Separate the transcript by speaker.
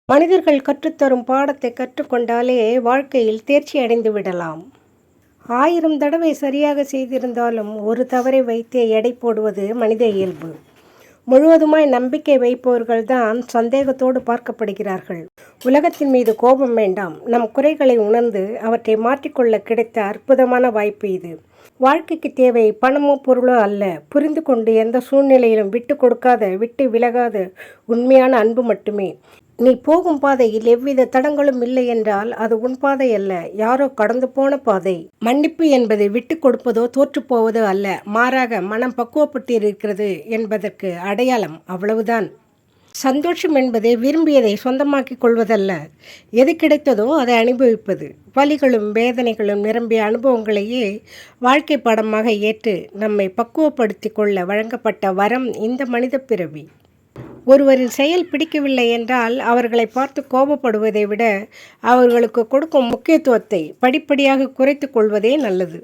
Speaker 1: மனிதர்கள் கற்றுத்தரும் பாடத்தை கற்றுக்கொண்டாலே வாழ்க்கையில் தேர்ச்சி அடைந்து விடலாம். 1000 தடவை சரியாக செய்திருந்தாலும் ஒரு தவறை வைத்தே எடை போடுவது மனித இயல்பு. முழுவதுமாய் நம்பிக்கை வைப்பவர்கள்தான் சந்தேகத்தோடு பார்க்கப்படுகிறார்கள். உலகத்தின் மீது கோபம் வேண்டாம். நம் குறைகளை உணர்ந்து அவற்றை மாற்றிக்கொள்ள கிடைத்த அற்புதமான வாய்ப்பு இது. வாழ்க்கைக்கு தேவை பணமோ பொருளோ அல்ல, புரிந்து கொண்டு எந்த சூழ்நிலையிலும் விட்டு கொடுக்காத, விட்டு விலகாத உண்மையான அன்பு மட்டுமே. நீ போகும் பாதையில் எவ்வித தடங்களும் இல்லை என்றால் அது உன் பாதை அல்ல, யாரோ கடந்து போன பாதை. மன்னிப்பு என்பது விட்டு கொடுப்பதோ தோற்று போவதோ அல்ல, மாறாக மனம் பக்குவப்பட்டிருக்கிறது என்பதற்கு அடையாளம், அவ்வளவுதான். சந்தோஷம் என்பது விரும்பியதை சொந்தமாக்கிக் கொள்வதல்ல, எது கிடைத்ததோ அதை அனுபவிப்பது. வலிகளும் வேதனைகளும் நிரம்பிய அனுபவங்களையே வாழ்க்கை பாடமாக ஏற்று நம்மை பக்குவப்படுத்தி கொள்ள வழங்கப்பட்ட வரம் இந்த மனித பிறவி. ஒருவரின் செயல் பிடிக்கவில்லை என்றால் அவர்களை பார்த்து கோபப்படுவதை விட அவர்களுக்கு கொடுக்கும் முக்கியத்துவத்தை படிப்படியாக குறைத்து கொள்வதே நல்லது.